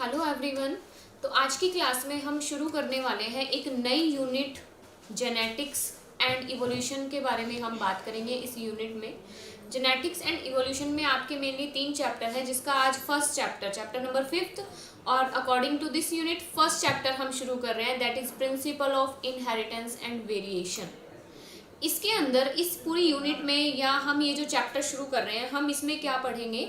Hello everyone. तो आज की क्लास में हम शुरू करने वाले हैं एक नई यूनिट जेनेटिक्स एंड इवोल्यूशन के बारे में हम बात करेंगे। इस यूनिट में जेनेटिक्स एंड इवोल्यूशन में आपके मेनली 3 चैप्टर हैं, जिसका आज फर्स्ट चैप्टर नंबर 5 और according to this unit first chapter हम शुरू कर रहे हैं, that is principle of inheritance and variation. इसके अंदर इस पूरी यूनिट में या हम ये जो चैप्टर शुरू कर रहे हैं हम इसमें क्या पढ़ेंगे,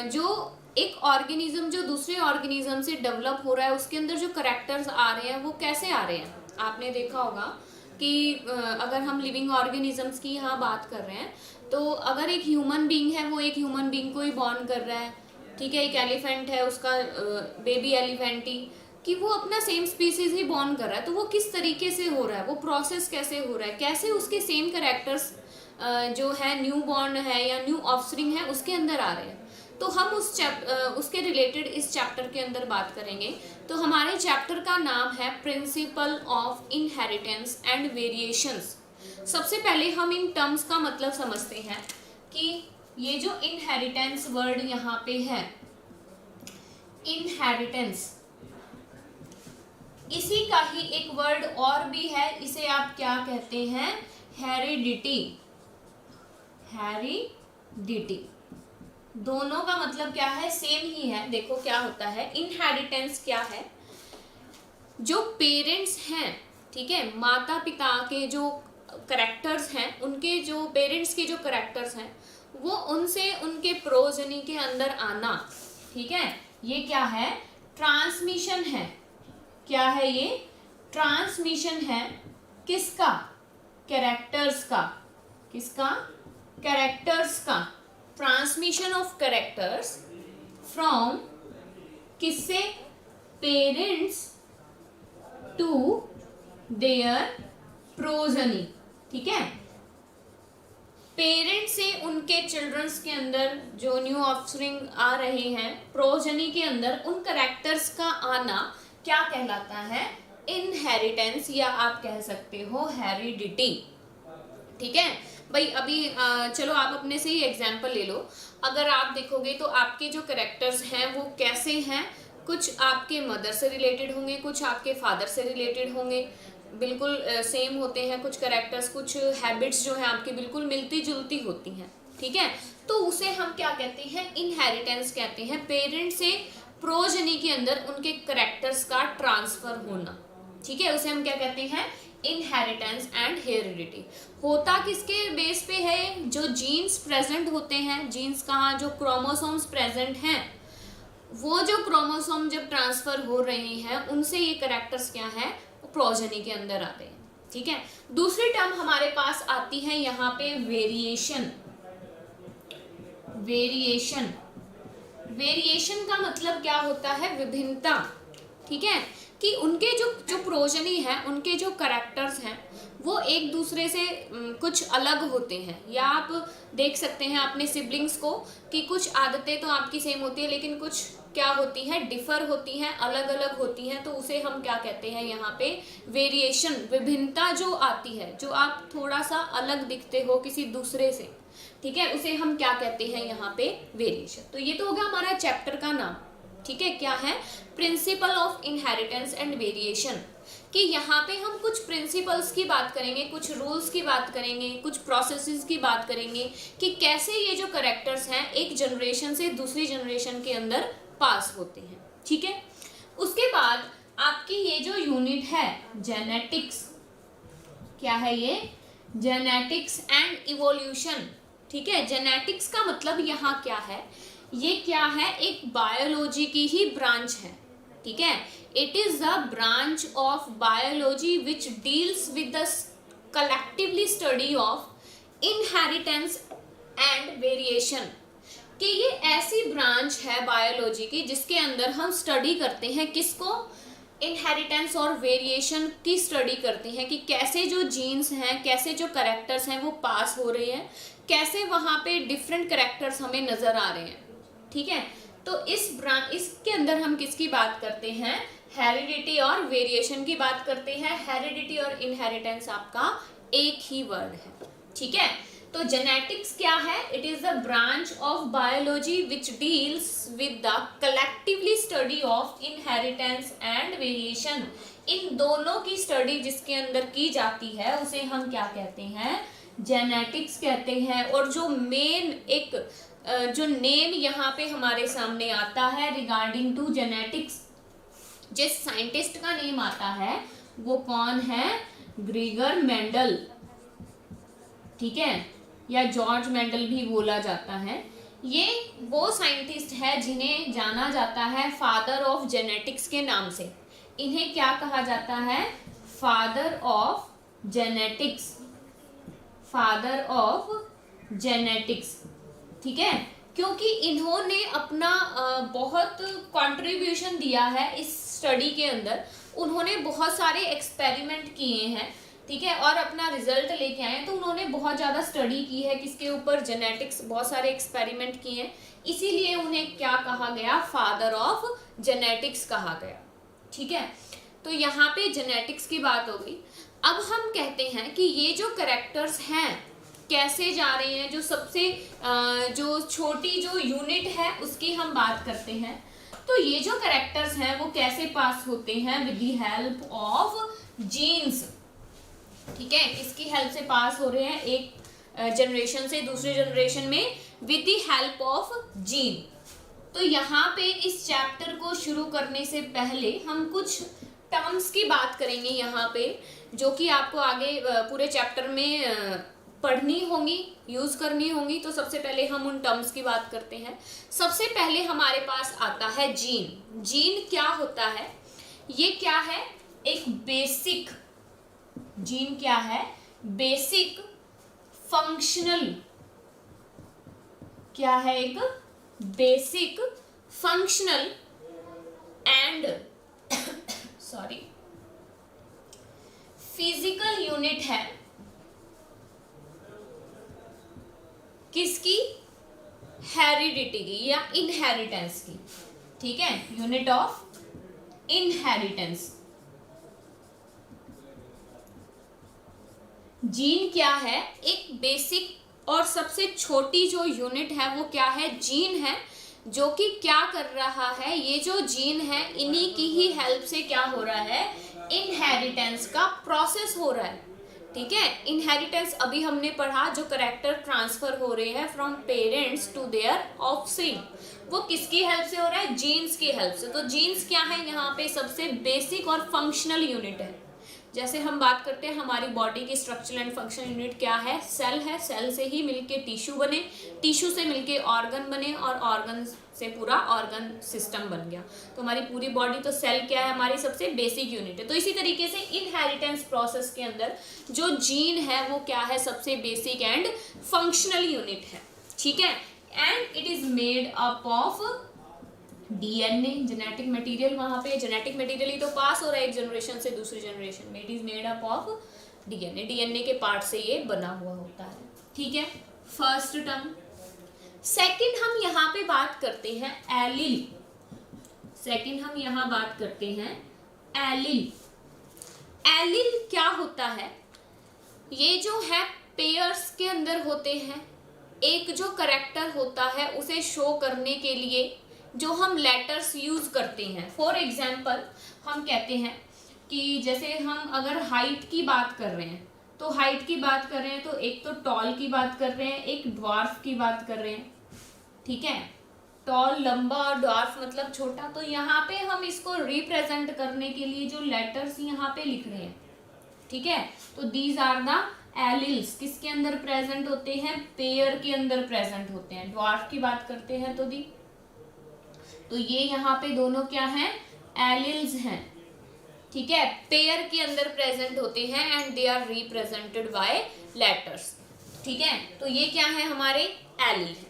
जो एक ऑर्गेनिज्म जो दूसरे ऑर्गेनिज्म से डेवलप हो रहा है उसके अंदर जो करेक्टर्स आ रहे हैं वो कैसे आ रहे हैं। आपने देखा होगा कि अगर हम लिविंग ऑर्गेनिजम्स की यहाँ बात कर रहे हैं तो अगर एक ह्यूमन बीइंग है वो एक ह्यूमन बीइंग को ही बॉर्न कर रहा है, ठीक है। एक एलिफेंट है, उसका बेबी एलिफेंट ही कि वो अपना सेम स्पीसीज ही बॉर्न कर रहा है, तो वो किस तरीके से हो रहा है, वो प्रोसेस कैसे हो रहा है, कैसे उसके सेम करेक्टर्स जो है न्यू बॉर्न है या न्यू ऑफस्प्रिंग है उसके अंदर आ रहे हैं। तो हम उसके रिलेटेड इस चैप्टर के अंदर बात करेंगे। तो हमारे चैप्टर का नाम है principal of inheritance and variations. सबसे पहले हम इन टर्म्स का मतलब समझते हैं कि ये जो इनहेरिटेंस वर्ड यहाँ पे है, इनहेरिटेंस, इसी का ही एक वर्ड और भी है, इसे आप क्या कहते हैं, हेरिडिटी। हेरिडिटी दोनों का मतलब क्या है, सेम ही है। देखो क्या होता है, इनहेरिटेंस क्या है, जो पेरेंट्स हैं, ठीक है, माता पिता के जो करेक्टर्स हैं, उनके जो पेरेंट्स के जो करेक्टर्स हैं वो उनसे उनके प्रोजनी के अंदर आना, ठीक है, ये क्या है, ट्रांसमिशन है। क्या है ये, ट्रांसमिशन है। किसका, कैरेक्टर्स का। किसका, कैरेक्टर्स का। ट्रांसमिशन ऑफ कैरेक्टर्स फ्रॉम किससे, पेरेंट्स टू देयर प्रोजनी, ठीक है। पेरेंट्स से उनके चिल्ड्रंस के अंदर जो न्यू ऑफस्प्रिंग आ रहे हैं, प्रोजनी के अंदर उन कैरेक्टर्स का आना क्या कहलाता है, इनहेरिटेंस, या आप कह सकते हो हेरिडिटी, ठीक है भाई। अभी चलो आप अपने से ही एग्जाम्पल ले लो। अगर आप देखोगे तो आपके जो करेक्टर्स हैं वो कैसे हैं, कुछ आपके मदर से रिलेटेड होंगे, कुछ आपके फादर से रिलेटेड होंगे, बिल्कुल सेम होते हैं कुछ करेक्टर्स, कुछ हैबिट्स जो हैं आपकी बिल्कुल मिलती जुलती होती हैं, ठीक है। तो उसे हम क्या कहते हैं, इनहेरिटेंस कहते हैं। पेरेंट्स से प्रोजनी के अंदर उनके करेक्टर्स का ट्रांसफर होना, ठीक है, उसे हम क्या कहते हैं, इनहेरिटेंस एंड हेरिडिटी। होता किसके बेस पे है, जो जीन्स प्रेजेंट होते हैं, जीन्स कहाँ, जो क्रोमोसोम्स प्रेजेंट हैं, वो जो क्रोमोसोम जब ट्रांसफर हो रहे हैं उनसे ये कैरेक्टर्स क्या है, प्रोजनी के अंदर आते हैं, ठीक है। दूसरी टर्म हमारे पास आती है यहाँ पे वेरिएशन। वेरिएशन, वेरिएशन का मतलब क्या होता है, विभिन्नता, ठीक है, कि उनके जो प्रोजनी है, उनके जो कैरेक्टर्स हैं वो एक दूसरे से कुछ अलग होते हैं। या आप देख सकते हैं अपने सिबलिंग्स को कि कुछ आदतें तो आपकी सेम होती है लेकिन कुछ क्या होती है, डिफर होती हैं, अलग अलग होती हैं, तो उसे हम क्या कहते हैं यहाँ पे, वेरिएशन, विभिन्नता जो आती है, जो आप थोड़ा सा अलग दिखते हो किसी दूसरे से, ठीक है, उसे हम क्या कहते हैं यहाँ पे, वेरिएशन। तो ये तो हो गया हमारा चैप्टर का नाम, ठीक है, क्या है, principal of inheritance and variation. कि यहाँ पे हम कुछ प्रिंसिपल्स की बात करेंगे, कुछ रूल्स की बात करेंगे, कुछ प्रोसेसेस की बात करेंगे कि कैसे ये जो कैरेक्टर्स हैं एक जनरेशन से दूसरी जनरेशन के अंदर पास होते हैं, ठीक है। उसके बाद आपकी ये जो यूनिट है जेनेटिक्स, क्या है ये, जेनेटिक्स एंड इवोल्यूशन, ठीक है। जेनेटिक्स का मतलब यहाँ क्या है, ये क्या है, एक बायोलॉजी की ही ब्रांच है, ठीक है। It is the branch of biology which deals with the collectively study of inheritance and variation. कि ये ऐसी ब्रांच है बायोलॉजी की जिसके अंदर हम स्टडी करते हैं किसको, इनहेरिटेंस और वेरिएशन की स्टडी करते हैं कि कैसे जो जीन्स हैं, कैसे जो करेक्टर्स हैं वो पास हो रहे हैं, कैसे वहाँ पे डिफरेंट करेक्टर्स हमें नजर आ रहे हैं, ठीक है। तो इसके अंदर हम किसकी बात करते हैं, हेरिडिटी और वेरिएशन की बात करते हैं। हेरिडिटी और इनहेरिटेंस आपका एक ही वर्ड है, ठीक है। तो जेनेटिक्स क्या है? It is the branch of biology which deals with the collectively study of inheritance and variation. इन दोनों की स्टडी जिसके अंदर की जाती है उसे हम क्या कहते हैं? जेनेटिक्स कहते हैं। और जो मेन एक जो नेम यहाँ पे हमारे सामने आता है रिगार्डिंग टू जेनेटिक्स, जिस साइंटिस्ट का नेम आता है वो कौन है? ग्रेगर मेंडल, ठीक है, या जॉर्ज मेंडल भी बोला जाता है। ये वो साइंटिस्ट है जिन्हें जाना जाता है फादर ऑफ जेनेटिक्स के नाम से। इन्हें क्या कहा जाता है? Father of genetics, father of genetics, ठीक है, क्योंकि इन्होंने अपना बहुत कंट्रीब्यूशन दिया है इस स्टडी के अंदर। उन्होंने बहुत सारे एक्सपेरिमेंट किए हैं, ठीक है, और अपना रिजल्ट लेके आए हैं। तो उन्होंने बहुत ज़्यादा स्टडी की है किसके ऊपर? जेनेटिक्स, बहुत सारे एक्सपेरिमेंट किए हैं, इसीलिए उन्हें क्या कहा गया? फादर ऑफ जेनेटिक्स कहा गया, ठीक है। तो यहाँ पे जेनेटिक्स की बात हो गई। अब हम कहते हैं कि ये जो कैरेक्टर्स हैं कैसे जा रहे हैं, जो सबसे जो छोटी जो यूनिट है उसकी हम बात करते हैं। तो ये जो कैरेक्टर्स हैं वो कैसे पास होते हैं? With the help of genes, ठीक है, किसकी हेल्प से पास हो रहे हैं? एक जनरेशन से दूसरे जनरेशन में with the help of gene. तो यहाँ पे इस चैप्टर को शुरू करने से पहले हम कुछ टर्म्स की बात करेंगे यहाँ पे, जो कि आपको आगे पूरे चैप्टर में पढ़नी होंगी, यूज करनी होंगी। तो सबसे पहले हम उन टर्म्स की बात करते हैं। सबसे पहले हमारे पास आता है जीन। जीन क्या होता है? ये क्या है? एक बेसिक, जीन क्या है? बेसिक फंक्शनल, क्या है? एक basic functional and sorry physical unit है किसकी? हेरिडिटी की या इनहेरिटेंस की, ठीक है, यूनिट ऑफ इनहेरिटेंस। जीन क्या है? एक बेसिक और सबसे छोटी जो यूनिट है वो क्या है? जीन है, जो कि क्या कर रहा है? ये जो जीन है इन्हीं की ही हेल्प से क्या हो रहा है? इनहेरिटेंस का प्रोसेस हो रहा है, ठीक है। इनहेरिटेंस अभी हमने पढ़ा, जो करेक्टर ट्रांसफर हो रहे हैं from parents to their offspring, वो किसकी हेल्प से हो रहा है? जीन्स की हेल्प से। तो जीन्स क्या है? यहाँ पे सबसे बेसिक और फंक्शनल यूनिट है। जैसे हम बात करते हैं हमारी बॉडी की स्ट्रक्चरल एंड फंक्शनल यूनिट क्या है? सेल है, सेल से ही मिलके टिश्यू बने, टिश्यू से मिलके ऑर्गन बने और ऑर्गन से पूरा ऑर्गन सिस्टम बन गया। तो हमारी पूरी बॉडी, तो सेल क्या है? हमारी सबसे बेसिक यूनिट है। तो इसी तरीके से इनहेरिटेंस प्रोसेस के अंदर जो जीन है वो क्या है? सबसे बेसिक एंड फंक्शनल यूनिट है, ठीक है। And it is made up of DNA, genetic material. वहां पे जेनेटिक मटेरियल ही तो पास हो रहा है एक जनरेशन से दूसरी जनरेशन में। It is made up of DNA, DNA के पार्ट से ये बना हुआ होता है, ठीक है, फर्स्ट टर्म। सेकंड हम यहाँ पे बात करते हैं एलिल। सेकंड हम यहाँ बात करते हैं एलिल। एलिल क्या होता है? ये जो है पेयर्स के अंदर होते हैं। एक जो करेक्टर होता है उसे शो करने के लिए जो हम लेटर्स यूज करते हैं। फॉर एग्जाम्पल हम कहते हैं कि जैसे हम अगर हाइट की बात कर रहे हैं, तो हाइट की बात कर रहे हैं तो एक तो टॉल की बात कर रहे हैं, एक ड्वार्फ की बात कर रहे हैं, ठीक है। टॉल लंबा और ड्वार्फ मतलब छोटा। तो यहाँ पे हम इसको रिप्रेजेंट करने के लिए जो लेटर्स यहाँ पे लिख रहे हैं, ठीक है, तो दीज आर द एलिल्स। किसके अंदर प्रेजेंट होते हैं? पेयर के अंदर प्रेजेंट होते हैं। ड्वार्फ की बात करते हैं तो ये यहाँ पे दोनों क्या हैं? एलिल्स हैं, ठीक है, पेयर के अंदर प्रेजेंट होते हैं and they are represented by letters, ठीक है। तो ये क्या है? हमारे एलिल है,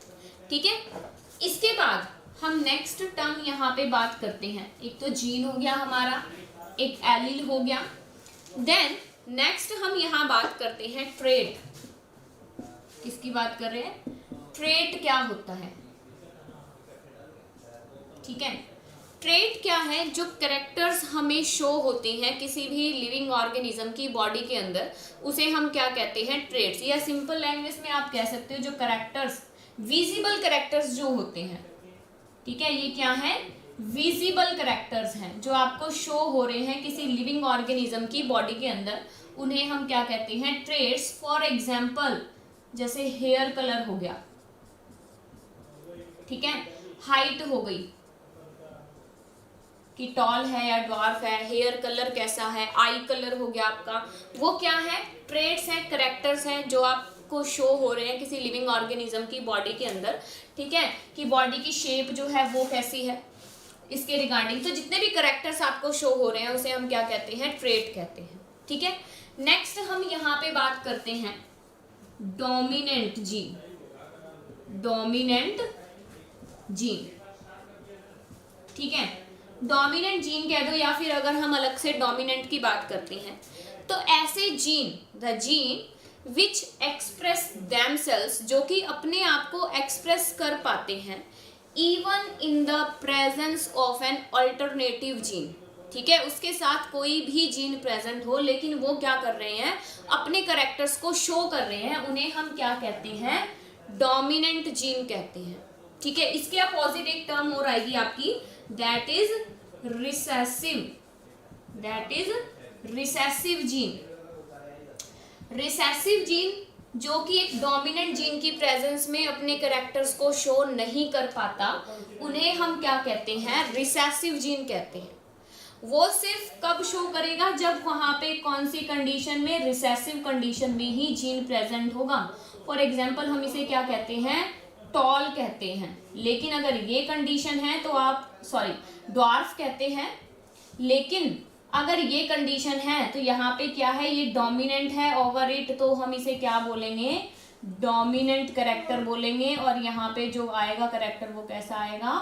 ठीक है। इसके बाद हम नेक्स्ट टर्म यहाँ पे बात करते हैं। एक तो जीन हो गया हमारा, एक एलिल हो गया। देन नेक्स्ट हम यहाँ बात करते हैं ट्रेट। किसकी बात कर रहे हैं? ट्रेट क्या होता है, ठीक है। ट्रेट क्या है, जो कैरेक्टर्स हमें शो होते हैं किसी भी लिविंग ऑर्गेनिज्म की बॉडी के अंदर, उसे हम क्या कहते हैं, ट्रेट्स। या सिंपल लैंग्वेज में आप कह सकते हो जो कैरेक्टर्स, विजिबल कैरेक्टर्स जो होते हैं, ठीक है, ये क्या है, विजिबल कैरेक्टर्स हैं जो आपको शो हो रहे हैं किसी लिविंग ऑर्गेनिज्म की बॉडी के अंदर, उन्हें हम क्या कहते हैं, ट्रेट्स। फॉर एग्जाम्पल जैसे हेयर कलर हो गया, ठीक है, हाइट हो गई कि टॉल है या ड्वार्फ है, हेयर कलर कैसा है, आई कलर हो गया आपका, वो क्या है, ट्रेट्स हैं, कैरेक्टर्स हैं जो आपको शो हो रहे हैं किसी लिविंग ऑर्गेनिज्म की बॉडी के अंदर, ठीक है, कि बॉडी की शेप जो है वो कैसी है इसके रिगार्डिंग। तो जितने भी कैरेक्टर्स आपको शो हो रहे हैं उसे हम क्या कहते हैं, ट्रेट कहते हैं, ठीक है। नेक्स्ट हम यहाँ पे बात करते हैं डोमिनेंट जीन, डोमिनेंट जीन, ठीक है, डोमिनेंट जीन कह दो, या फिर अगर हम अलग से डोमिनेंट की बात करते हैं तो ऐसे gene, the gene which express themselves, जो कि अपने आप को एक्सप्रेस कर पाते हैं, even in the presence of an alternative gene, ठीक है, उसके साथ कोई भी जीन प्रेजेंट हो लेकिन वो क्या कर रहे हैं, अपने कैरेक्टर्स को शो कर रहे हैं, उन्हें हम क्या कहते हैं, डोमिनेंट जीन कहते हैं, ठीक है। इसके अपोजिट एक टर्म और आएगी आपकी, that is recessive, that is recessive gene. Recessive gene जो कि एक डोमिनेंट जीन की प्रेजेंस में अपने कैरेक्टर्स को शो नहीं कर पाता, उन्हें हम क्या कहते हैं, रिसेसिव जीन कहते हैं। वो सिर्फ कब शो करेगा, जब वहां पे कौन सी कंडीशन में, रिसेसिव कंडीशन में ही जीन प्रेजेंट होगा। फॉर एग्जाम्पल हम इसे क्या कहते हैं, टॉल कहते हैं, लेकिन अगर ये कंडीशन है तो आप ड्वार्फ कहते हैं, लेकिन अगर ये कंडीशन है तो यहाँ पे क्या है, ये डोमिनेंट है ओवर इट, तो हम इसे क्या बोलेंगे, डोमिनेंट कैरेक्टर बोलेंगे, और यहाँ पे जो आएगा कैरेक्टर वो कैसा आएगा,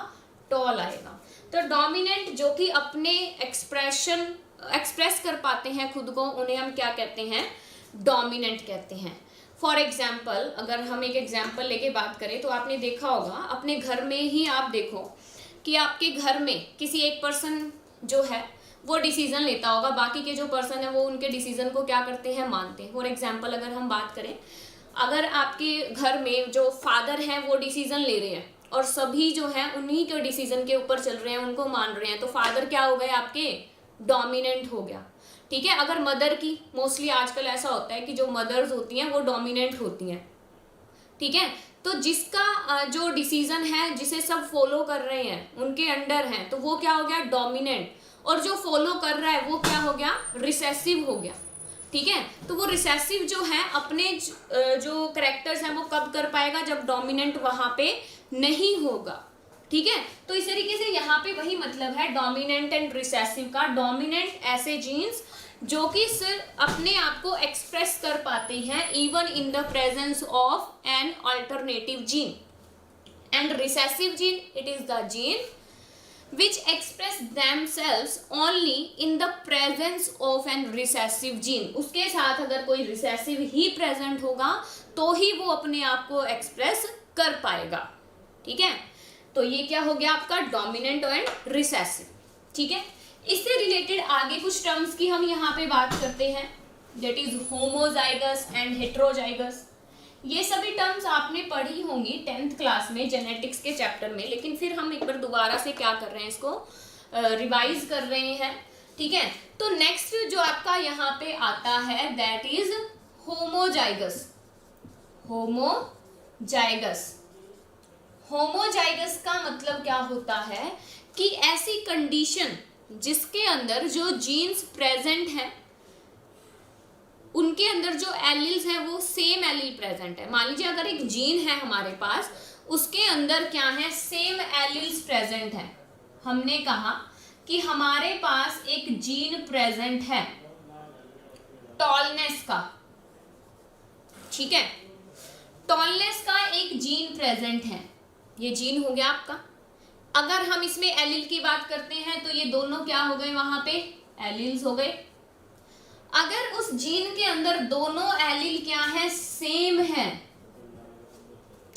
टॉल आएगा। तो डोमिनेंट जो कि अपने एक्सप्रेस कर पाते हैं खुद को, उन्हें हम क्या कहते हैं, डोमिनेंट कहते हैं। फॉर एग्जाम्पल अगर हम एक एग्जाम्पल लेके बात करें तो आपने देखा होगा अपने घर में ही, आप देखो कि आपके घर में किसी एक पर्सन जो है वो डिसीजन लेता होगा, बाकी के जो पर्सन है वो उनके डिसीजन को क्या करते हैं, मानते हैं। फॉर एग्जाम्पल अगर हम बात करें, अगर आपके घर में जो फादर हैं वो डिसीजन ले रहे हैं और सभी जो हैं उन्हीं के डिसीजन के ऊपर चल रहे हैं, उनको मान रहे हैं, तो फादर क्या हो गए आपके, डोमिनेंट हो गया, ठीक है। अगर मदर की, मोस्टली आजकल ऐसा होता है कि जो मदर्स होती हैं वो डोमिनेंट होती हैं, ठीक है, तो जिसका जो डिसीजन है जिसे सब फॉलो कर रहे हैं, उनके अंडर हैं, तो वो क्या हो गया, डोमिनेंट, और जो फॉलो कर रहा है वो क्या हो गया, रिसेसिव हो गया, ठीक है। तो वो रिसेसिव जो है अपने जो कैरेक्टर्स हैं वो कब कर पाएगा, जब डोमिनेंट वहां पे नहीं होगा, ठीक है। तो इस तरीके से यहाँ पे वही मतलब है डोमिनेंट एंड रिसेसिव का। डोमिनेंट ऐसे जीन्स जो कि सिर्फ अपने आप को एक्सप्रेस कर पाते हैं even in the presence of an alternative gene, and recessive gene it is the gene which express themselves only in the presence of an recessive gene। उसके साथ अगर कोई रिसेसिव ही प्रेजेंट होगा तो ही वो अपने आप को एक्सप्रेस कर पाएगा, ठीक है। तो ये क्या हो गया आपका, डोमिनेंट एंड रिसेसिव, ठीक है। इससे रिलेटेड आगे कुछ टर्म्स की हम यहाँ पे बात करते हैं, that is homozygous and heterozygous. ये सभी टर्म्स आपने पढ़ी होंगी 10th क्लास में जेनेटिक्स के चैप्टर में, लेकिन फिर हम एक बार दोबारा से क्या कर रहे हैं, इसको रिवाइज कर रहे हैं, ठीक है। तो नेक्स्ट जो आपका यहाँ पे आता है that is homozygous. Homozygous, homozygous का मतलब क्या होता है कि ऐसी कंडीशन जिसके अंदर जो जीन्स प्रेजेंट हैं उनके अंदर जो एलील्स हैं वो सेम एलील प्रेजेंट है। मान लीजिए अगर एक जीन है हमारे पास, उसके अंदर क्या है, सेम एलील्स प्रेजेंट है। हमने कहा कि हमारे पास एक जीन प्रेजेंट है टॉलनेस का, ठीक है, टॉलनेस का एक जीन प्रेजेंट है, ये जीन हो गया आपका। अगर हम इसमें एलील की बात करते हैं तो ये दोनों क्या हो गए, वहां पे एलील्स हो गए। अगर उस जीन के अंदर दोनों एलील क्या है, सेम है,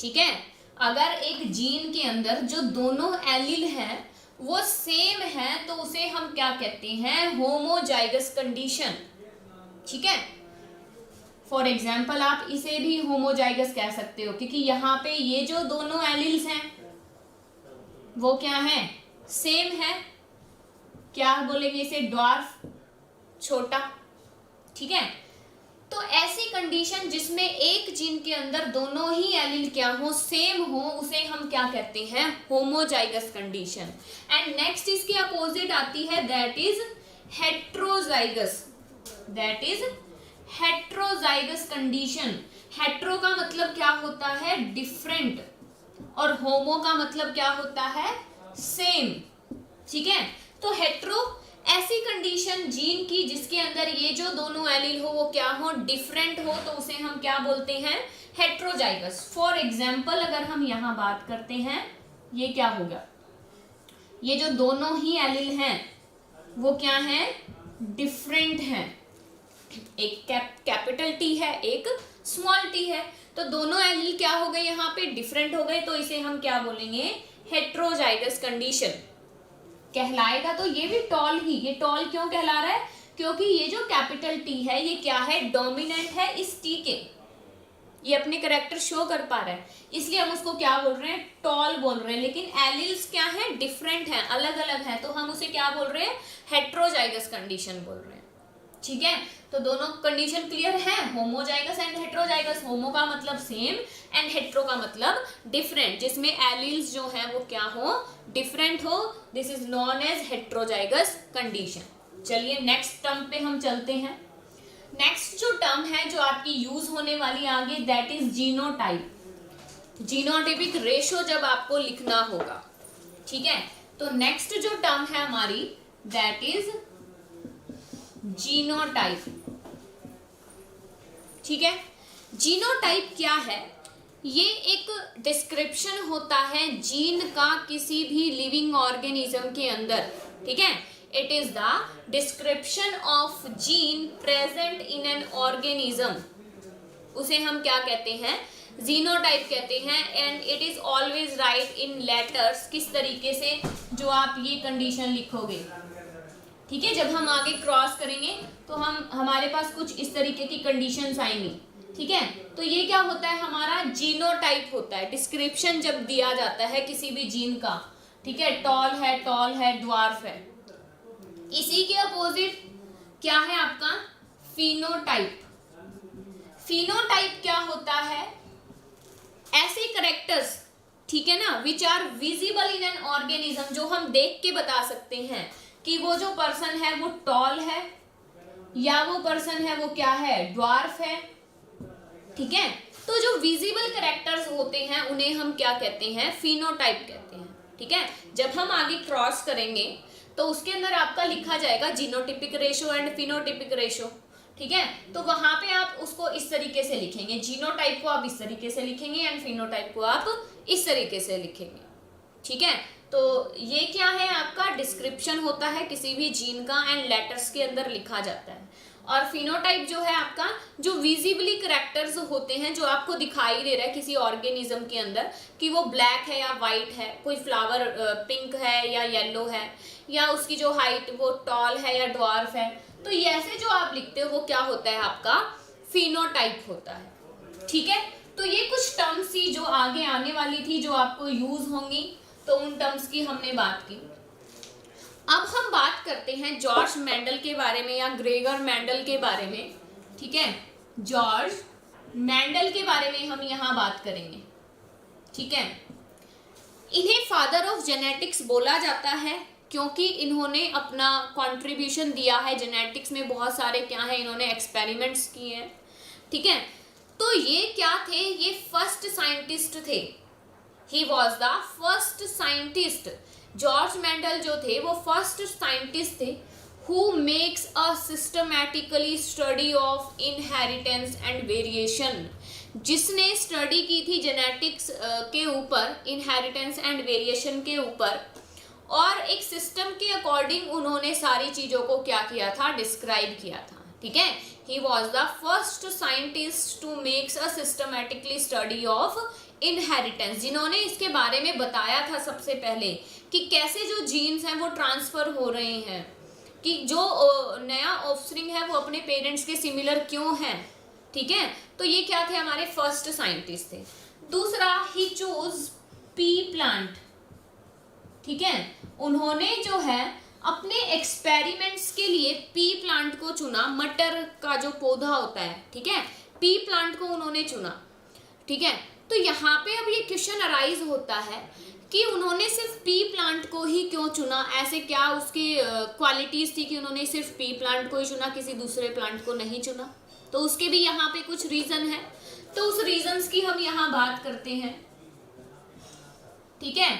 ठीक है, अगर एक जीन के अंदर जो दोनों एलील हैं वो सेम है तो उसे हम क्या कहते हैं, होमोजाइगस कंडीशन। ठीक है, फॉर एग्जाम्पल आप इसे भी होमोजाइगस कह सकते हो, क्योंकि यहाँ पे ये जो दोनों एलिल्स हैं वो क्या है, सेम है। क्या बोलेंगे इसे, ड्वार्फ, छोटा। ठीक है, तो ऐसी कंडीशन जिसमें एक जीन के अंदर दोनों ही एलील क्या हो, सेम हो, उसे हम क्या कहते हैं, होमोजाइगस कंडीशन। एंड नेक्स्ट इसके अपोजिट आती है, that is heterozygous. That is heterozygous condition. Hetero का मतलब क्या होता है, डिफरेंट, और होमो का मतलब क्या होता है, सेम। ठीक है, तो हेट्रो ऐसी कंडीशन जीन की जिसके अंदर ये जो दोनों एलील हो वो क्या हो, डिफरेंट हो, तो उसे हम क्या बोलते हैं, हेट्रोजाइगस। फॉर एग्जाम्पल अगर हम यहां बात करते हैं, ये क्या होगा, ये जो दोनों ही एलील हैं वो क्या है, डिफरेंट है। एक कैपिटल टी है, एक स्मॉल टी है, तो दोनों एलील क्या हो गए, यहाँ पे डिफरेंट हो गए, तो इसे हम क्या बोलेंगे, हेट्रोजाइगस कंडीशन कहलाएगा। तो ये भी टॉल ही, ये टॉल क्यों कहला रहा है, क्योंकि ये जो कैपिटल टी है ये क्या है, डोमिनेंट है इस टी के, ये अपने करेक्टर शो कर पा रहा है, इसलिए हम उसको क्या बोल रहे हैं, टॉल बोल रहे हैं। लेकिन एलिल्स क्या है, डिफरेंट है, अलग अलग है, तो हम उसे क्या बोल रहे हैं, हेट्रोजाइगस कंडीशन बोल रहे हैं। ठीक है, तो दोनों कंडीशन क्लियर है, होमोजाइगस एंड हेट्रोजाइगस। होमो का मतलब सेम एंड हेट्रो का मतलब डिफरेंट, जिसमें एलील्स जो है वो क्या हो, डिफरेंट हो, this is known as heterozygous condition. चलिए नेक्स्ट टर्म पे हम चलते हैं। नेक्स्ट जो टर्म है जो आपकी यूज होने वाली आगे, that is genotype. Genotypic ratio जब आपको लिखना होगा, ठीक है, तो नेक्स्ट जो टर्म है हमारी, दैट इज जीनोटाइप। ठीक है, जीनोटाइप क्या है, ये एक डिस्क्रिप्शन होता है जीन का किसी भी लिविंग ऑर्गेनिज्म के अंदर। ठीक है, it is the description of gene present in an organism, उसे हम क्या कहते हैं, जीनोटाइप कहते हैं। And it is always right in letters, किस तरीके से, जो आप ये कंडीशन लिखोगे। ठीक है, जब हम आगे क्रॉस करेंगे तो हमारे पास कुछ इस तरीके की कंडीशंस आएंगी। ठीक है, तो ये क्या होता है, हमारा जीनोटाइप होता है, डिस्क्रिप्शन जब दिया जाता है किसी भी जीन का। ठीक है, टॉल है, ड्वार्फ है। इसी के अपोजिट क्या है आपका, फिनोटाइप। फिनोटाइप क्या होता है, ऐसे करेक्टर्स, ठीक है ना, which are visible in an organism, जो हम देख के बता सकते हैं कि वो जो पर्सन है वो टॉल है, या वो पर्सन है वो क्या है, ड्वार्फ है। ठीक है, तो जो विजिबल कैरेक्टर्स होते हैं उन्हें हम क्या कहते हैं, फिनोटाइप कहते हैं। ठीक है, जब हम आगे क्रॉस करेंगे तो उसके अंदर आपका लिखा जाएगा genotypic ratio and phenotypic ratio. ठीक है, तो वहां पे आप उसको इस तरीके से लिखेंगे, जीनोटाइप को आप इस तरीके से लिखेंगे एंड फिनोटाइप को आप इस तरीके से लिखेंगे। ठीक है, तो ये क्या है, आपका डिस्क्रिप्शन होता है किसी भी जीन का एंड लेटर्स के अंदर लिखा जाता है। और फिनोटाइप जो है आपका, जो विजिबली कैरेक्टर्स होते हैं, जो आपको दिखाई दे रहा है किसी ऑर्गेनिज्म के अंदर कि वो ब्लैक है या वाइट है, कोई फ्लावर पिंक है या येलो है, या उसकी जो हाइट वो टॉल है या ड्वार्फ है, तो ये ऐसे जो आप लिखते हो वो क्या होता है, आपका फिनोटाइप होता है। ठीक है, तो ये कुछ टर्म्स थी जो आगे आने वाली थी, जो आपको यूज होंगी, तो उन टर्म्स की हमने बात की। अब हम बात करते हैं जॉर्ज मेंडल के बारे में या ग्रेगर मेंडल के बारे में। ठीक है, जॉर्ज मेंडल के बारे में हम यहाँ बात करेंगे। ठीक है, इन्हें फादर ऑफ जेनेटिक्स बोला जाता है क्योंकि इन्होंने अपना कंट्रीब्यूशन दिया है जेनेटिक्स में, बहुत सारे क्या है, इन्होंने एक्सपेरिमेंट्स किए हैं। ठीक है, तो ये क्या थे, ये फर्स्ट साइंटिस्ट थे, ही was the first scientist. George Mendel जो थे वो फर्स्ट साइंटिस्ट थे who makes a systematically study of inheritance and variation, जिसने स्टडी की थी जेनेटिक्स के ऊपर, इनहेरिटेंस एंड वेरिएशन के ऊपर, और एक सिस्टम के अकॉर्डिंग उन्होंने सारी चीज़ों को क्या किया था, डिस्क्राइब किया था। ठीक है, he was the first scientist to makes a systematically study of inheritance, जिन्होंने इसके बारे में बताया था सबसे पहले कि कैसे जो जीन्स हैं वो ट्रांसफर हो रहे हैं, कि जो नया ऑफस्प्रिंग है वो अपने पेरेंट्स के सिमिलर क्यों है। ठीक है, तो ये क्या थे, हमारे फर्स्ट साइंटिस्ट थे। दूसरा, ही चूज पी प्लांट। ठीक है, उन्होंने जो है अपने एक्सपेरिमेंट्स के लिए पी प्लांट को चुना, मटर का जो पौधा होता है। ठीक है, पी प्लांट को उन्होंने चुना। ठीक है, तो यहाँ पे अब ये क्वेश्चन अराइज होता है कि उन्होंने सिर्फ पी प्लांट को ही क्यों चुना, ऐसे क्या उसकी क्वालिटीज थी कि उन्होंने सिर्फ पी प्लांट को ही चुना, किसी दूसरे प्लांट को नहीं चुना। तो उसके भी यहाँ पे कुछ रीजन है, तो उस रीजंस की हम यहाँ बात करते हैं। ठीक है,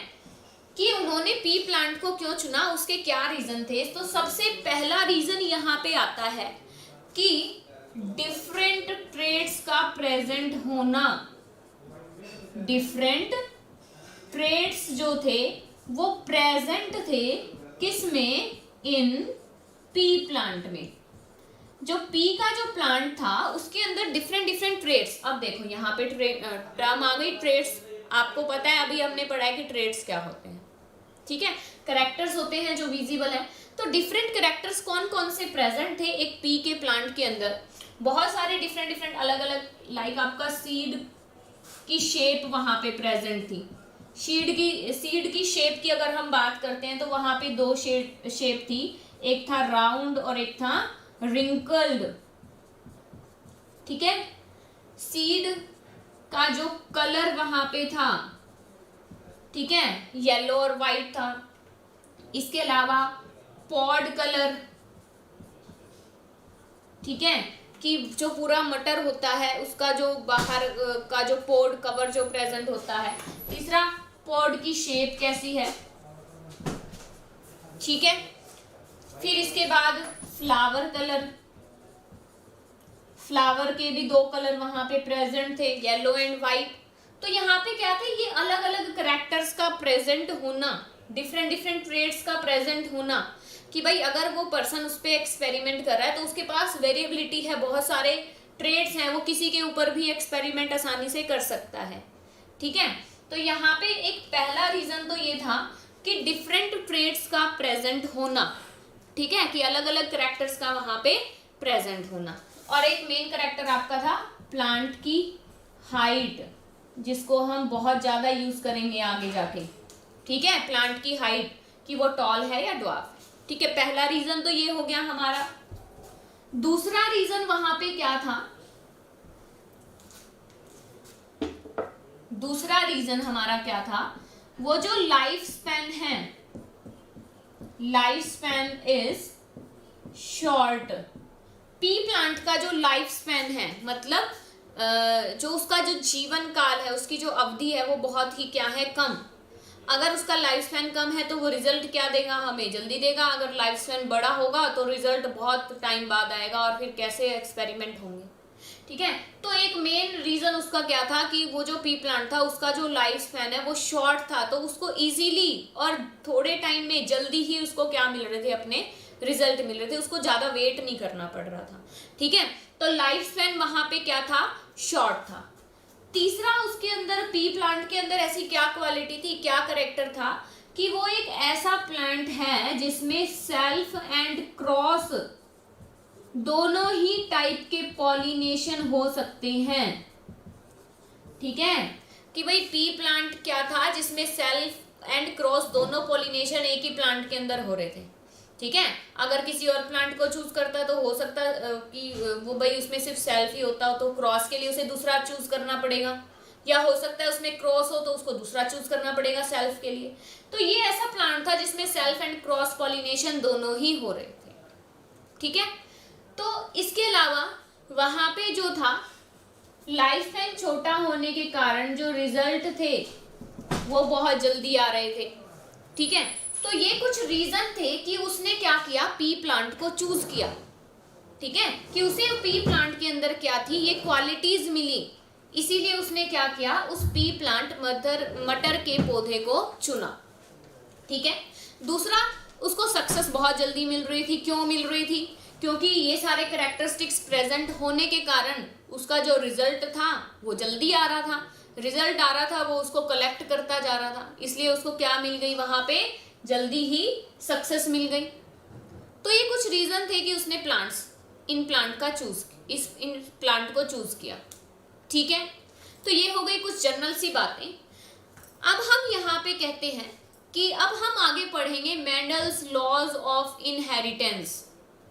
कि उन्होंने पी प्लांट को क्यों चुना, उसके क्या रीजन थे। तो सबसे पहला रीजन यहाँ पे आता है कि डिफरेंट ट्रेड्स का प्रेजेंट होना। डिफरेंट ट्रेड्स जो थे वो प्रेजेंट थे किसमें, इन पी प्लांट में। जो पी का जो प्लांट था उसके अंदर डिफरेंट डिफरेंट ट्रेड्स। अब देखो यहाँ पे टर्म आ गई ट्रेड्स, आपको पता है अभी हमने पढ़ा है कि ट्रेड्स क्या होते हैं। ठीक है, कैरेक्टर्स होते हैं जो विजिबल है। तो डिफरेंट कैरेक्टर्स कौन कौन से प्रेजेंट थे एक पी के प्लांट के अंदर, बहुत सारे डिफरेंट डिफरेंट अलग अलग, लाइक आपका सीड की शेप वहां पे प्रेजेंट थी। सीड की शेप की अगर हम बात करते हैं तो वहां पे दो शेप थी, एक था राउंड और एक था रिंकल्ड। ठीक है, सीड का जो कलर वहां पे था, ठीक है, येलो और वाइट था। इसके अलावा पॉड कलर, ठीक है, कि जो पूरा मटर होता है उसका जो बाहर का जो पॉड कवर जो प्रेजेंट होता है। तीसरा, पॉड की शेप कैसी है। ठीक है, फिर इसके बाद फ्लावर कलर, फ्लावर के भी दो कलर वहां पे प्रेजेंट थे, येलो एंड वाइट। तो यहाँ पे क्या था, ये अलग अलग कैरेक्टर्स का प्रेजेंट होना, डिफरेंट डिफरेंट ट्रेड्स का प्रेजेंट होना, कि भाई अगर वो पर्सन उस पर एक्सपेरिमेंट कर रहा है तो उसके पास वेरिएबिलिटी है, बहुत सारे ट्रेड्स हैं, वो किसी के ऊपर भी एक्सपेरिमेंट आसानी से कर सकता है। ठीक है, तो यहाँ पे एक पहला रीजन तो ये था कि डिफरेंट ट्रेड्स का प्रेजेंट होना। ठीक है, कि अलग अलग कैरेक्टर्स का वहां पे प्रेजेंट होना। और एक मेन कैरेक्टर आपका था प्लांट की हाइट, जिसको हम बहुत ज्यादा यूज करेंगे आगे जाके। ठीक है, प्लांट की हाइट, कि वो टॉल है या ड्वार्फ। ठीक है, पहला रीजन तो ये हो गया हमारा। दूसरा रीजन वहां पे क्या था, दूसरा रीजन हमारा क्या था, वो जो लाइफ स्पैन है, life span is short. P plant का जो लाइफ स्पैन है, मतलब जो उसका जो जीवन काल है, उसकी जो अवधि है वो बहुत ही क्या है, कम। अगर उसका लाइफ स्पैन कम है तो वो रिजल्ट क्या देगा, हमें जल्दी देगा। अगर लाइफ स्पैन बड़ा होगा तो रिजल्ट बहुत टाइम बाद आएगा, और फिर कैसे एक्सपेरिमेंट होंगे। ठीक है, तो एक मेन रीजन उसका क्या था कि वो जो पी प्लांट था उसका जो लाइफ स्पैन है वो शॉर्ट था, तो उसको इजीली और थोड़े टाइम में जल्दी ही उसको क्या मिल रहे थे, अपने रिजल्ट मिल रहे थे, उसको ज्यादा वेट नहीं करना पड़ रहा था। ठीक है, तो लाइफ स्पैन वहां पे क्या था, शॉर्ट था। तीसरा, उसके अंदर पी प्लांट के अंदर ऐसी क्या क्वालिटी थी, क्या करेक्टर था, कि वो एक ऐसा प्लांट है जिसमें सेल्फ एंड क्रॉस दोनों ही टाइप के पॉलिनेशन हो सकते हैं। ठीक है, कि भाई पी प्लांट क्या था जिसमें सेल्फ एंड क्रॉस दोनों पॉलिनेशन एक ही प्लांट के अंदर हो रहे थे। ठीक है, अगर किसी और प्लांट को चूज करता तो हो सकता कि वो भाई उसमें सिर्फ सेल्फ ही होता हो, तो क्रॉस के लिए उसे दूसरा चूज करना पड़ेगा, या हो सकता है उसमें क्रॉस हो तो उसको दूसरा चूज करना पड़ेगा सेल्फ के लिए। तो ये ऐसा प्लांट था जिसमें सेल्फ एंड क्रॉस पॉलिनेशन दोनों ही हो रहे थे। ठीक है, तो इसके अलावा वहां पे जो था लाइफ टाइम छोटा होने के कारण जो रिजल्ट थे वो बहुत जल्दी आ रहे थे। ठीक है, तो ये कुछ रीजन थे कि उसने क्या किया, पी प्लांट को चूज किया। ठीक है, कि उसे पी प्लांट के अंदर क्या थी, ये क्वालिटीज मिली, इसीलिए उसने क्या किया, उस पी प्लांट मटर के पौधे को चुना। ठीक है, दूसरा, उसको सक्सेस बहुत जल्दी मिल रही थी। क्यों मिल रही थी, क्योंकि ये सारे कैरेक्टरिस्टिक्स प्रेजेंट होने के कारण उसका जो रिजल्ट था वो जल्दी आ रहा था। रिजल्ट आ रहा था, वो उसको कलेक्ट करता जा रहा था, इसलिए उसको क्या मिल गई, वहां पे जल्दी ही सक्सेस मिल गई। तो ये कुछ रीजन थे कि उसने इन प्लांट को चूज किया। ठीक है, तो ये हो गई कुछ जनरल सी बातें। अब हम यहाँ पे कहते हैं कि अब हम आगे पढ़ेंगे मेंडल्स लॉज ऑफ इनहेरिटेंस।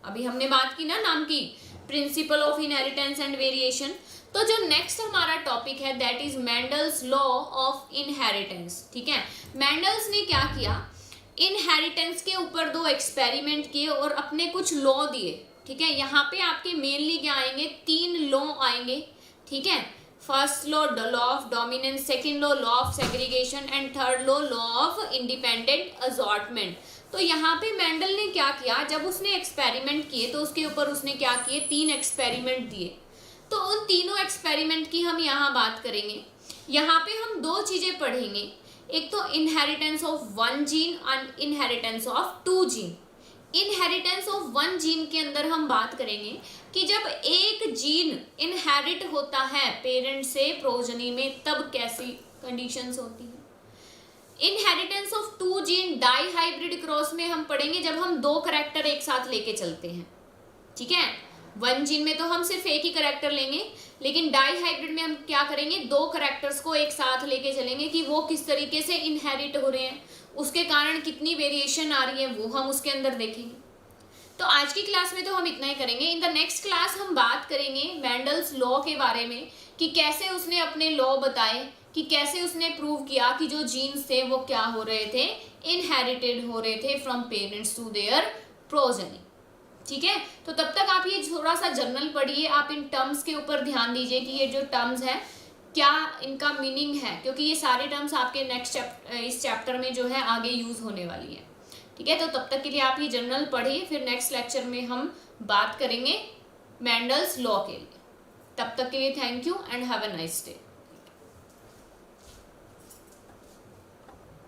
अभी हमने बात की ना नाम की principal of inheritance and variation. तो जो नेक्स्ट हमारा टॉपिक है that is Mendel's law of inheritance. ठीक है, मेंडल्स ने क्या किया, इनहेरिटेंस के ऊपर 2 एक्सपेरिमेंट किए और अपने कुछ लॉ दिए। ठीक है, यहाँ पे आपके मेनली क्या आएंगे, 3 लॉ आएंगे। ठीक है, first law of dominance, second law of segregation and third law of independent assortment. तो यहाँ पे मेंडल ने क्या किया, जब उसने एक्सपेरिमेंट किए तो उसके ऊपर उसने क्या किए, 3 एक्सपेरिमेंट दिए। तो उन तीनों एक्सपेरिमेंट की हम यहाँ बात करेंगे। यहाँ पे हम 2 चीजें पढ़ेंगे, एक तो inheritance of 1 gene and inheritance of 2 gene. Inheritance of 1 gene के अंदर हम बात करेंगे कि जब एक जीन इनहेरिट होता है पेरेंट से प्रोजनी में तब कैसी कंडीशंस होती हैं। Inheritance of 2 gene dihybrid cross में हम पढ़ेंगे जब हम 2 करैक्टर एक साथ लेके चलते हैं। ठीक है, 1 जीन में तो हम सिर्फ एक ही करैक्टर लेंगे, लेकिन डाई हाइब्रिड में हम क्या करेंगे, 2 करैक्टर्स को एक साथ लेके चलेंगे कि वो किस तरीके से इनहेरिट हो रहे हैं, उसके कारण कितनी वेरिएशन आ रही है वो हम उसके अंदर देखेंगे। तो आज की क्लास में तो हम इतना ही करेंगे। इन द नेक्स्ट क्लास हम बात करेंगे मेंडल्स लॉ के बारे में कि कैसे उसने अपने लॉ बताए, कि कैसे उसने प्रूव किया कि जो जीन्स थे वो क्या हो रहे थे, इनहेरिटेड हो रहे थे from parents to their progeny. ठीक है, तो तब तक आप ये थोड़ा सा जनरल पढ़िए, आप इन टर्म्स के ऊपर ध्यान दीजिए कि ये जो टर्म्स है क्या इनका मीनिंग है, क्योंकि ये सारे टर्म्स आपके इस चैप्टर में जो है आगे यूज होने वाली है। ठीक है, तो तब तक के लिए आप ये जनरल पढ़िए, फिर नेक्स्ट लेक्चर में हम बात करेंगे मेंडल्स लॉ के लिए। तब तक के लिए thank you and have a nice day.